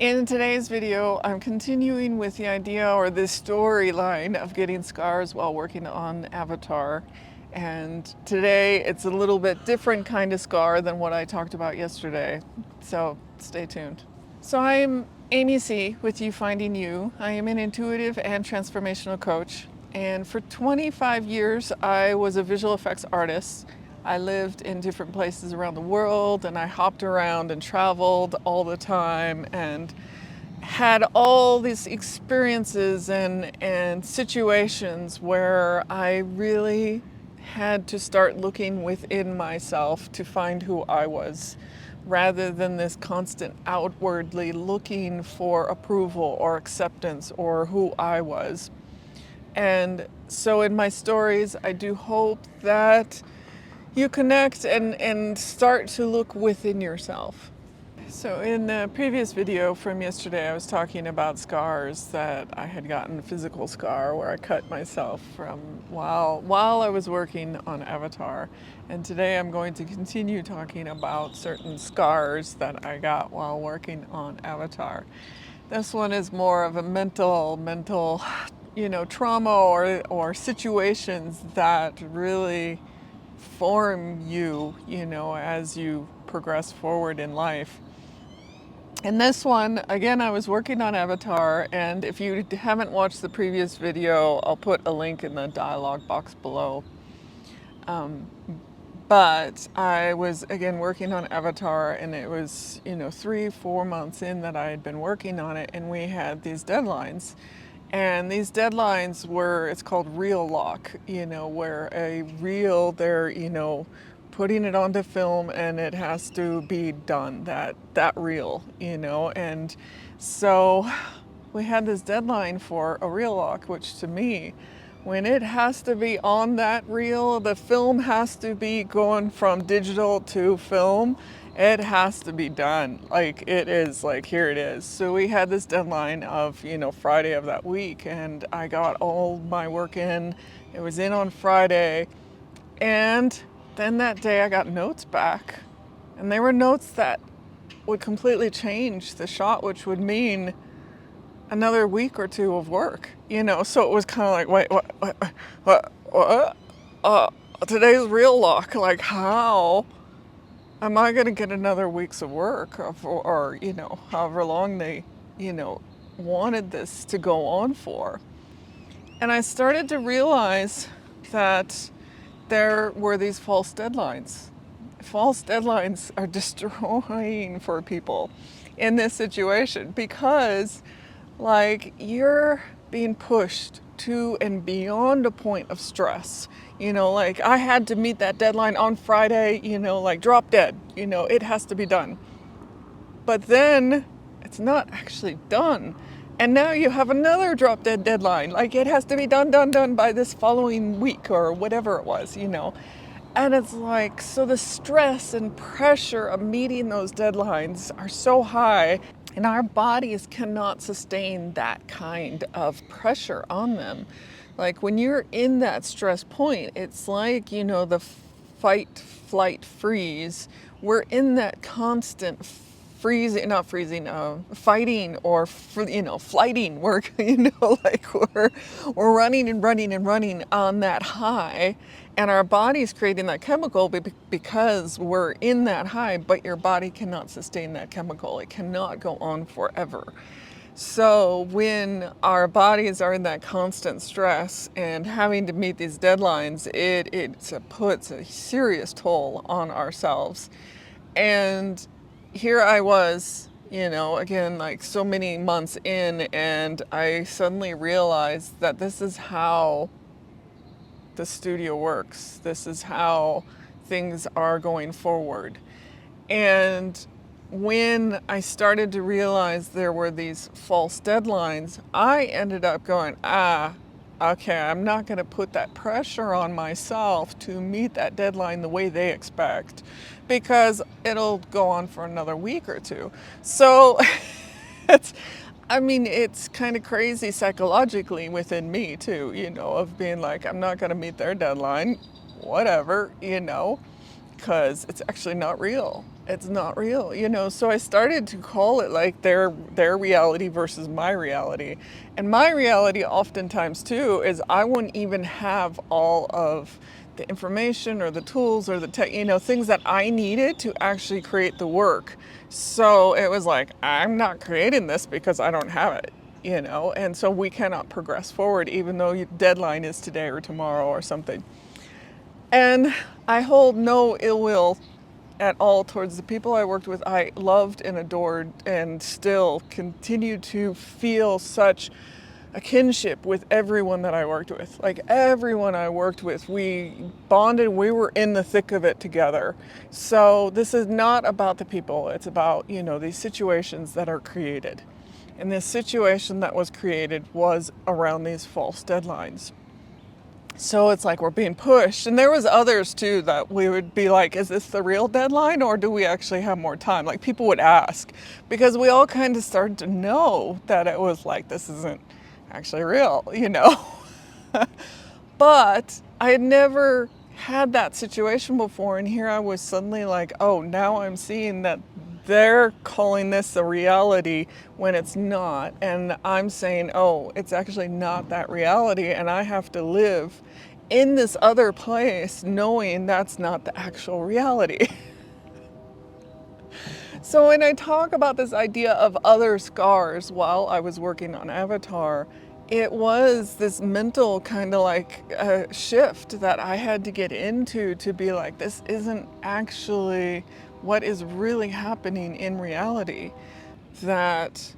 In today's video, I'm continuing with the idea or the storyline of getting scars while working on Avatar. And today it's a little bit different kind of scar than what I talked about yesterday. So stay tuned. So I'm AmyC with You Finding You. I am an intuitive and transformational coach. And for 25 years, I was a visual effects artist. I lived in different places around the world and I hopped around and traveled all the time and had all these experiences and situations where I really had to start looking within myself to find who I was, rather than this constant outwardly looking for approval or acceptance or who I was. And so in my stories, I do hope that you connect and start to look within yourself. So in the previous video from yesterday, I was talking about scars that I had gotten, a physical scar where I cut myself from while I was working on Avatar. And today I'm going to continue talking about certain scars that I got while working on Avatar. This one is more of a mental, trauma or situations that really form you, as you progress forward in life. And this one, again, I was working on Avatar, and if you haven't watched the previous video, I'll put a link in the dialogue box below. But I was, again, working on Avatar, and it was, 3-4 months in that I had been working on it, and we had these deadlines. And these deadlines were, it's called reel lock, where a reel, they're, putting it onto film and it has to be done, that reel, And so we had this deadline for a reel lock, which to me, when it has to be on that reel, the film has to be going from digital to film. It has to be done. Like, it is like, here it is. So we had this deadline of, Friday of that week, and I got all my work in. It was in on Friday. And then that day I got notes back. And they were notes that would completely change the shot, which would mean another week or two of work, So it was kind of like, wait, what? Today's reel lock. Like, how am I going to get another week's of work or however long they, wanted this to go on for. And I started to realize that there were these false deadlines. False deadlines are destroying for people in this situation because, you're being pushed to and beyond a point of stress. I had to meet that deadline on Friday, drop dead, it has to be done. But then it's not actually done. And now you have another drop dead deadline. It has to be done by this following week or whatever it was, And it's so the stress and pressure of meeting those deadlines are so high, and our bodies cannot sustain that kind of pressure on them. When you're in that stress point, it's the fight, flight, freeze. We're in that constant fighting or, flighting work, we're running and running and running on that high, and our body's creating that chemical because we're in that high, but your body cannot sustain that chemical. It cannot go on forever. So when our bodies are in that constant stress and having to meet these deadlines, it puts a serious toll on ourselves. And here I was, again, so many months in, and I suddenly realized that this is how the studio works. This is how things are going forward. And when I started to realize there were these false deadlines, I ended up going, okay, I'm not going to put that pressure on myself to meet that deadline the way they expect, because it'll go on for another week or two. So it's kind of crazy psychologically within me too, of being I'm not going to meet their deadline, whatever, because it's actually not real. it's not real, so I started to call it like their reality versus my reality. And my reality oftentimes too is I wouldn't even have all of the information or the tools or the tech, things that I needed to actually create the work. So it was like, I'm not creating this because I don't have it, and so we cannot progress forward even though your deadline is today or tomorrow or something. And I hold no ill will at all towards the people I worked with. I loved and adored and still continue to feel such a kinship with everyone that I worked with. Like everyone I worked with, we bonded, we were in the thick of it together. So this is not about the people, it's about, these situations that are created. And this situation that was created was around these false deadlines. So it's like we're being pushed. And there was others too that we would be like, is this the real deadline or do we actually have more time? Like people would ask because we all kind of started to know that it was like, this isn't actually real. But I had never had that situation before. And here I was suddenly like, oh, now I'm seeing that they're calling this a reality when it's not. And I'm saying, oh, it's actually not that reality. And I have to live in this other place knowing that's not the actual reality. So when I talk about this idea of other scars while I was working on Avatar, it was this mental kind of like shift that I had to get into to be like, this isn't actually what is really happening in reality. That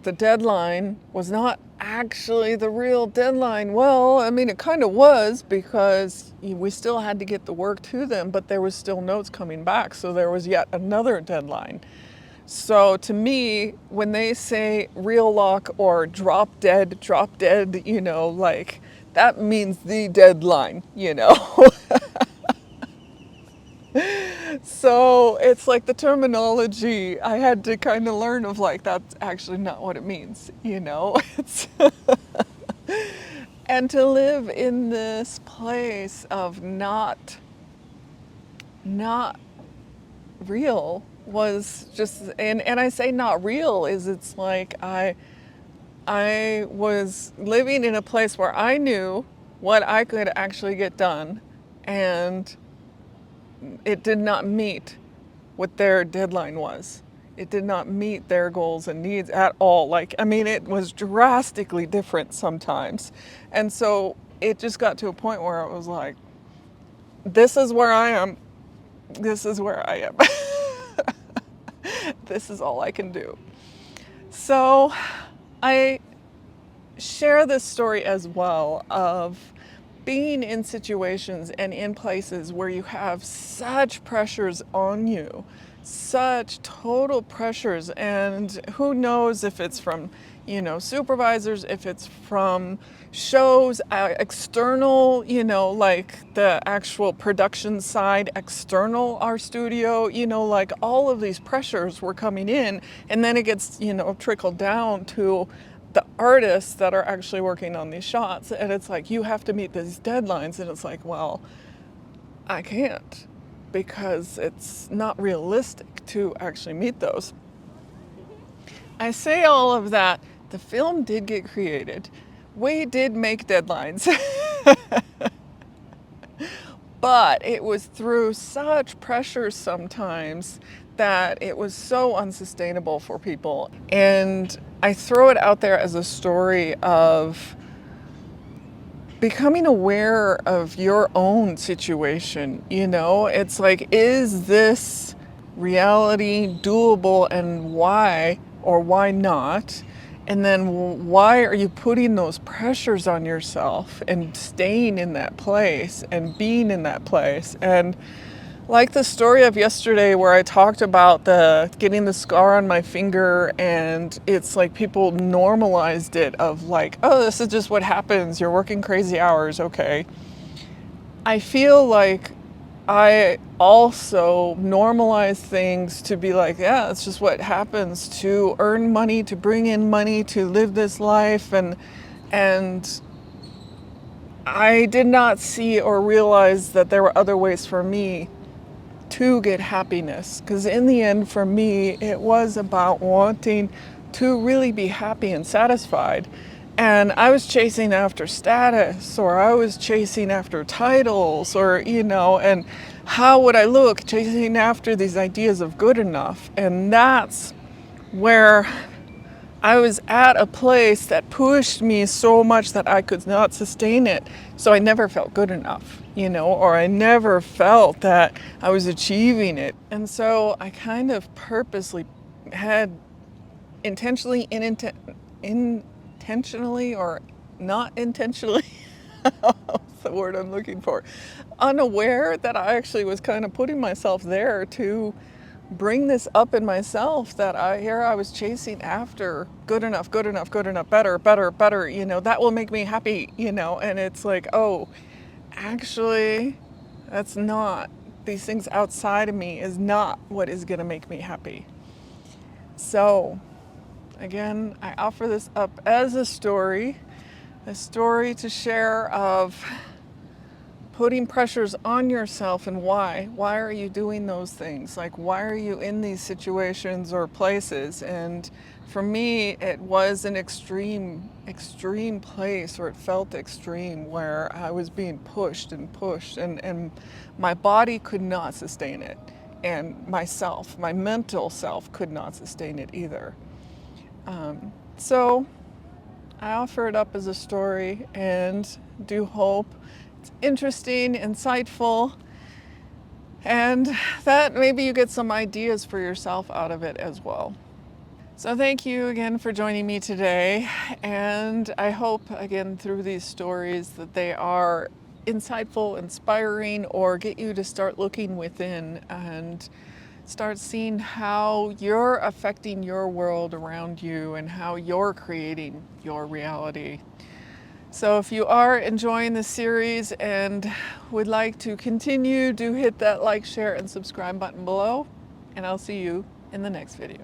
the deadline was not actually the real deadline. Well, I mean, it kind of was because we still had to get the work to them, but there was still notes coming back. So there was yet another deadline. So to me, when they say real lock or drop dead, like that means the deadline. So it's like the terminology I had to kind of learn of like, that's actually not what it means. It's and to live in this place of not real was just, and I say not real is it's like I was living in a place where I knew what I could actually get done, and it did not meet what their deadline was. It did not meet their goals and needs at all. It was drastically different sometimes. And so it just got to a point where it was like, this is where I am. This is where I am. This is all I can do. So I share this story as well of being in situations and in places where you have such pressures on you, such total pressures, and who knows if it's from, supervisors, if it's from shows, external, like the actual production side, external our studio, like all of these pressures were coming in, and then it gets, trickled down to the artists that are actually working on these shots, and it's like, you have to meet these deadlines, and it's like, well, I can't because it's not realistic to actually meet those. I say all of that. The film did get created. We did make deadlines. But it was through such pressure sometimes that it was so unsustainable for people. And I throw it out there as a story of becoming aware of your own situation. It's like, is this reality doable, and why or why not? And then why are you putting those pressures on yourself and staying in that place and being in that place? And like the story of yesterday where I talked about getting the scar on my finger, and it's like people normalized it of like, oh, this is just what happens. You're working crazy hours. Okay. I feel like I also normalize things to be like, yeah, it's just what happens to earn money, to bring in money, to live this life. And I did not see or realize that there were other ways for me to get happiness. Because in the end, for me, it was about wanting to really be happy and satisfied. And I was chasing after status, or I was chasing after titles, or, and how would I look, chasing after these ideas of good enough. And that's where I was at a place that pushed me so much that I could not sustain it. So I never felt good enough, or I never felt that I was achieving it. And so I kind of purposely had intentionally, intentionally or not intentionally, that's the word I'm looking for, unaware that I actually was kind of putting myself there to bring this up in myself, that I was chasing after good enough, better, that will make me happy, and it's like, oh, actually, that's not, these things outside of me is not what is going to make me happy. So again, I offer this up as a story to share of putting pressures on yourself and why. Why are you doing those things? Like, why are you in these situations or places? And for me, it was an extreme place, or it felt extreme, where I was being pushed and my body could not sustain it. And myself, my mental self, could not sustain it either. So I offer it up as a story and do hope it's interesting, insightful, and that maybe you get some ideas for yourself out of it as well. So thank you again for joining me today, and I hope again through these stories that they are insightful, inspiring, or get you to start looking within and start seeing how you're affecting your world around you and how you're creating your reality. So if you are enjoying this series and would like to continue, do hit that like, share, and subscribe button below, and I'll see you in the next video.